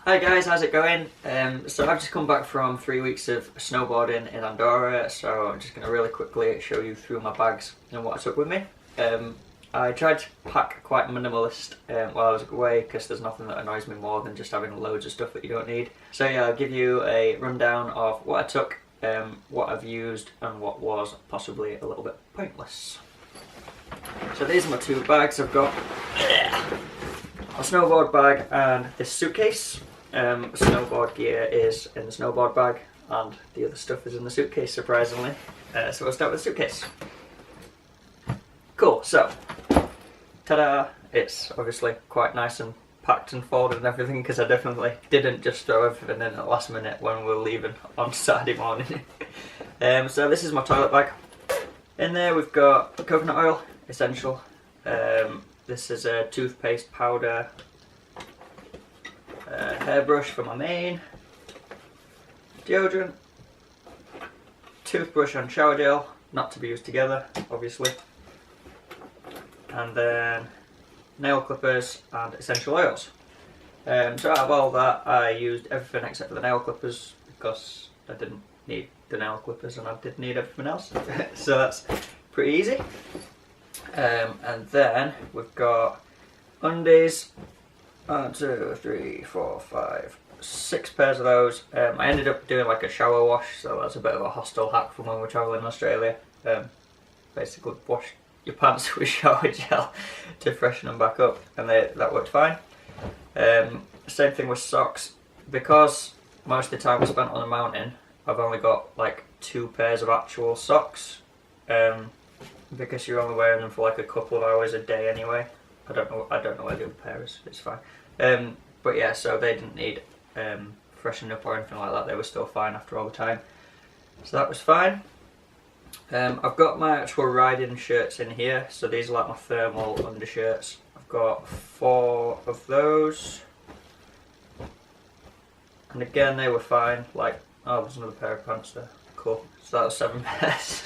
Hi guys, how's it going? So I've just come back from 3 weeks of snowboarding in Andorra, so I'm just going to really quickly show you through my bags and what I took with me. I tried to pack quite minimalist while I was away because there's nothing that annoys me more than just having loads of stuff that you don't need. So yeah, I'll give you a rundown of what I took, what I've used and what was possibly a little bit pointless. So these are my two bags. I've got a snowboard bag and this suitcase. Snowboard gear is in the snowboard bag and the other stuff is in the suitcase, surprisingly. So we'll start with the suitcase. Cool, so ta-da! It's obviously quite nice and packed and folded and everything because I definitely didn't just throw everything in at the last minute when we were leaving on Saturday morning. So this is my toilet bag. In there we've got coconut oil, essential. This is a toothpaste powder, hairbrush for my mane, deodorant, toothbrush and shower gel, not to be used together, obviously, and then nail clippers and essential oils. So out of all that, I used everything except for the nail clippers because I didn't need the nail clippers and I did need everything else. So that's pretty easy. And then we've got undies. 1, 2, 3, 4, 5, 6 pairs of those. I ended up doing like a shower wash, so that's a bit of a hostel hack from when we're travelling in Australia. Basically wash your pants with shower gel to freshen them back up, and that worked fine. Same thing with socks. Because most of the time we spent on the mountain, I've only got like 2 pairs of actual socks. Because you're only wearing them for like a couple of hours a day anyway. I don't know where the other pair is, it's fine. But yeah, so they didn't need freshening up or anything like that, they were still fine after all the time. So that was fine. I've got my actual riding shirts in here, so these are like my thermal undershirts. I've got 4 of those. And again, they were fine, like, oh, there's another pair of pants there, cool. So that was 7 pairs.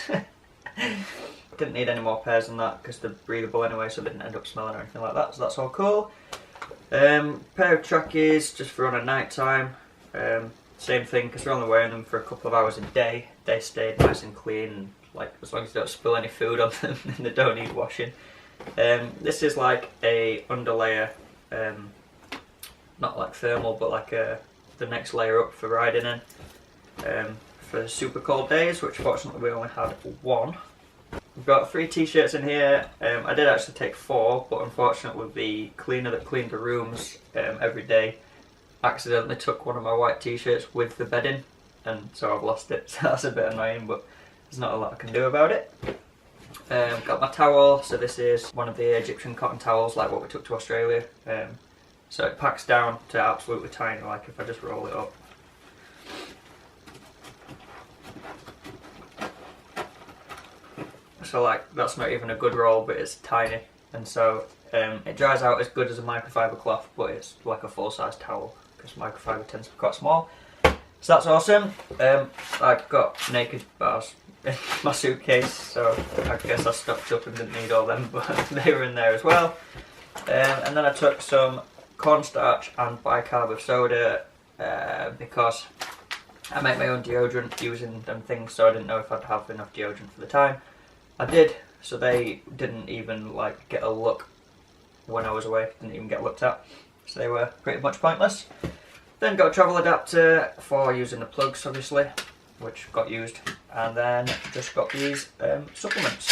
Didn't need any more pairs than that because they're breathable anyway, so they didn't end up smelling or anything like that, so that's all cool. Pair of trackies just for on a night time. Same thing, because we're only wearing them for a couple of hours a day. They stayed nice and clean, like as long as you don't spill any food on them, then they don't need washing. This is like a underlayer, not like thermal, but like the next layer up for riding in, for super cold days, which fortunately we only had 1. We've got 3 t-shirts in here. I did actually take 4, but unfortunately the cleaner that cleaned the rooms every day accidentally took one of my white t-shirts with the bedding, and so I've lost it, so that's a bit annoying, but there's not a lot I can do about it. Got my towel, so this is one of the Egyptian cotton towels like what we took to Australia. So it packs down to absolutely tiny, like if I just roll it up. So like, that's not even a good roll, but it's tiny, and so it dries out as good as a microfiber cloth, but it's like a full-size towel because microfiber tends to be quite small. So that's awesome. I've got naked bars in my suitcase, so I guess I stocked up and didn't need all them, but they were in there as well. And then I took some cornstarch and bicarb of soda because I make my own deodorant using them things, so I didn't know if I'd have enough deodorant for the time. I did, so they didn't even like get a look when I was away, didn't even get looked at, so they were pretty much pointless. Then got a travel adapter for using the plugs obviously, which got used, and then just got these supplements.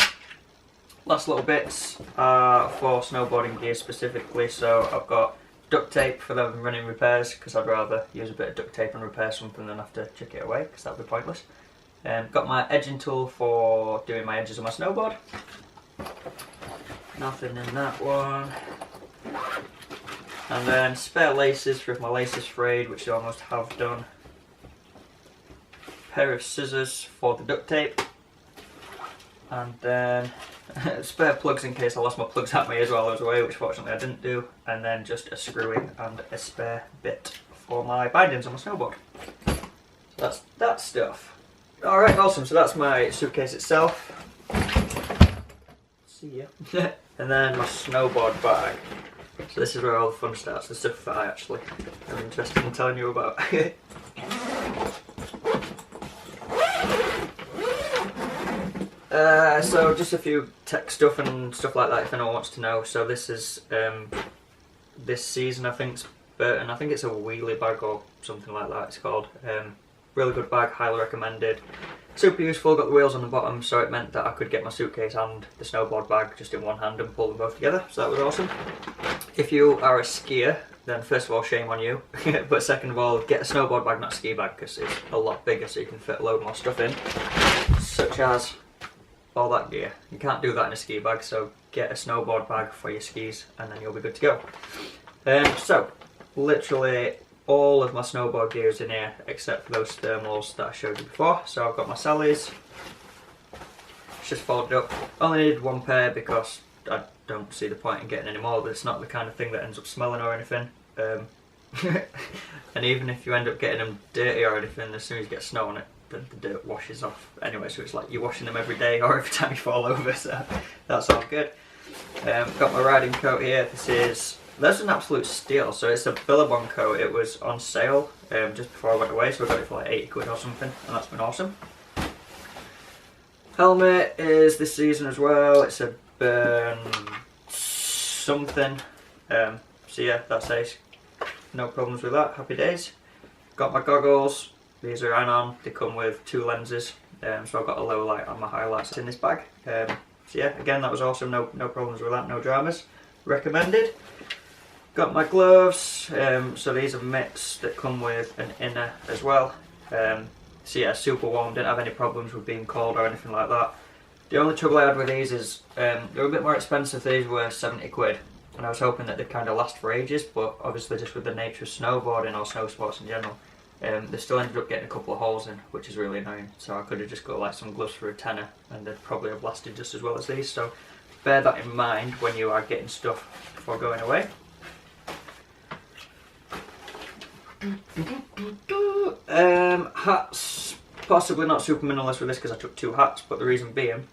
Last little bits are for snowboarding gear specifically, so I've got duct tape for them running repairs because I'd rather use a bit of duct tape and repair something than have to chuck it away because that would be pointless. Got my edging tool for doing my edges on my snowboard. Nothing in that one. And then spare laces for if my laces frayed, which they almost have done. Pair of scissors for the duct tape. And then spare plugs in case I lost my plugs at me as well as away, which fortunately I didn't do. And then just a screwy and a spare bit for my bindings on my snowboard. So that's that stuff. Alright, awesome, so that's my suitcase itself. See ya. And then my snowboard bag. So this is where all the fun starts, the stuff that I actually am interested in telling you about. So just a few tech stuff and stuff like that if anyone wants to know. So this is this season I think, and I think it's a wheelie bag or something like that it's called. Really good bag, highly recommended. Super useful, got the wheels on the bottom, so it meant that I could get my suitcase and the snowboard bag just in one hand and pull them both together, so that was awesome. If you are a skier, then first of all, shame on you, but second of all, get a snowboard bag, not a ski bag, because it's a lot bigger so you can fit a load more stuff in, such as all that gear. You can't do that in a ski bag, so get a snowboard bag for your skis and then you'll be good to go. So, literally all of my snowboard gear is in here except for those thermals that I showed you before. So I've got my Sallies, it's just folded up. Only needed one pair because I don't see the point in getting any more, but it's not the kind of thing that ends up smelling or anything. And even if you end up getting them dirty or anything, as soon as you get snow on it, the dirt washes off anyway, so it's like you're washing them every day or every time you fall over, so that's all good. Got my riding coat here. That's an absolute steal, so it's a Billabong coat. It was on sale just before I went away, so I got it for like 80 quid or something, and that's been awesome. Helmet is this season as well. It's a Burn something, so yeah, that's ace. No problems with that, happy days. Got my goggles. These are Anon, they come with 2 lenses, so I've got a low light on my highlights in this bag. So yeah, again, that was awesome, no problems with that, no dramas. Recommended. Got my gloves, so these are mitts that come with an inner as well. So yeah, super warm, didn't have any problems with being cold or anything like that. The only trouble I had with these is, they were a bit more expensive. These were 70 quid. And I was hoping that they'd kind of last for ages, but obviously just with the nature of snowboarding or snow sports in general, they still ended up getting a couple of holes in, which is really annoying. So I could have just got like some gloves for a tenner and they'd probably have lasted just as well as these. So bear that in mind when you are getting stuff before going away. Hats, possibly not super minimalist with this because I took 2 hats, but the reason being,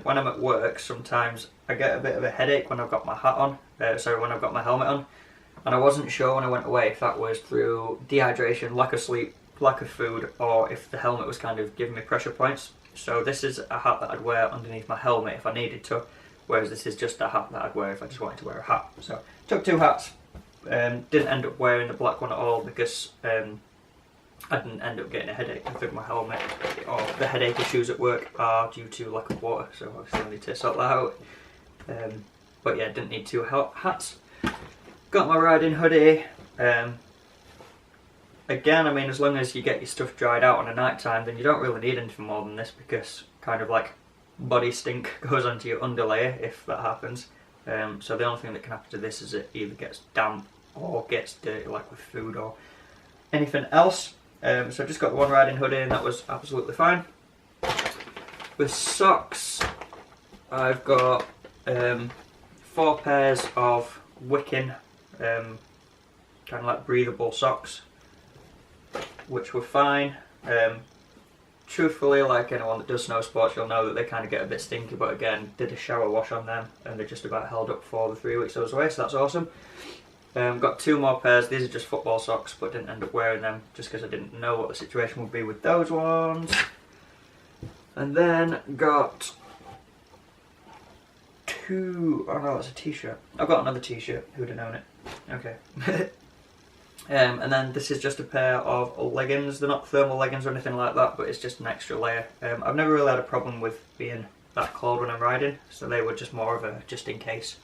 when I'm at work sometimes I get a bit of a headache when I've got my hat on, when I've got my helmet on, and I wasn't sure when I went away if that was through dehydration, lack of sleep, lack of food, or if the helmet was kind of giving me pressure points. So this is a hat that I'd wear underneath my helmet if I needed to, whereas this is just a hat that I'd wear if I just wanted to wear a hat. So took 2 hats. Didn't end up wearing the black one at all because I didn't end up getting a headache. I think my helmet or the headache issues at work are due to lack of water, so obviously I need to sort that out. But yeah, didn't need 2 hats. Got my riding hoodie. Again, I mean, as long as you get your stuff dried out on a night time, then you don't really need anything more than this because kind of like body stink goes onto your underlayer if that happens. So the only thing that can happen to this is it either gets damp or gets dirty, like with food or anything else. So I just got the one riding hoodie and that was absolutely fine. With socks, I've got 4 pairs of wicking, kind of like breathable socks, which were fine. Truthfully, like anyone that does snow sports, you'll know that they kind of get a bit stinky, but again, did a shower wash on them and they just about held up for the 3 weeks I was away, so that's awesome. Got 2 more pairs. These are just football socks, but didn't end up wearing them just because I didn't know what the situation would be with those ones. And then got 2, oh no, that's a t-shirt. I've got another t-shirt, who'd have known it? Okay. And then this is just a pair of leggings. They're not thermal leggings or anything like that, but it's just an extra layer. I've never really had a problem with being that cold when I'm riding, so they were just more of a just in case,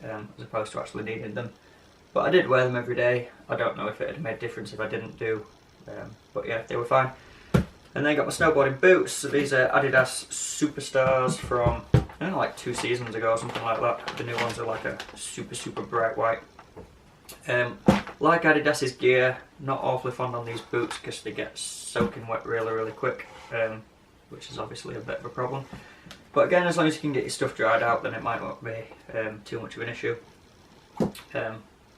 as opposed to actually needing them. But I did wear them every day. I don't know if it had made a difference if I didn't do, but yeah, they were fine. And then got my snowboarding boots. So these are Adidas Superstars from, I don't know, like 2 seasons ago or something like that. The new ones are like a super bright white. Like Adidas's gear, not awfully fond on these boots because they get soaking wet really quick, which is obviously a bit of a problem. But again, as long as you can get your stuff dried out, then it might not be too much of an issue.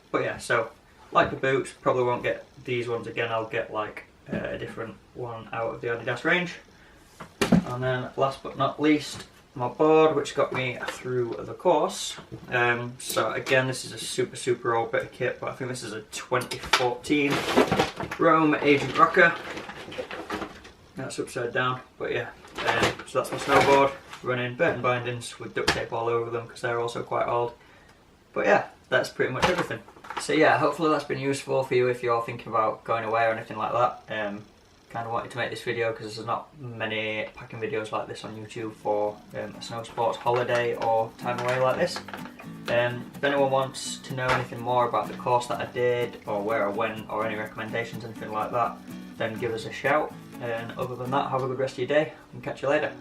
But yeah, so like the boots, probably won't get these ones again. I'll get like a different one out of the Adidas range. And then last but not least, my board, which got me through the course. So again, this is a super old bit of kit, but I think this is a 2014 Rome Agent Rocker. That's upside down, but yeah. So that's my snowboard, running Burton bindings with duct tape all over them because they're also quite old. But yeah, that's pretty much everything. So yeah, hopefully that's been useful for you if you're thinking about going away or anything like that. Kind of wanted to make this video because there's not many packing videos like this on YouTube for a snow sports holiday or time away like this. If anyone wants to know anything more about the course that I did or where I went or any recommendations, anything like that, then give us a shout. And other than that, have a good rest of your day and catch you later.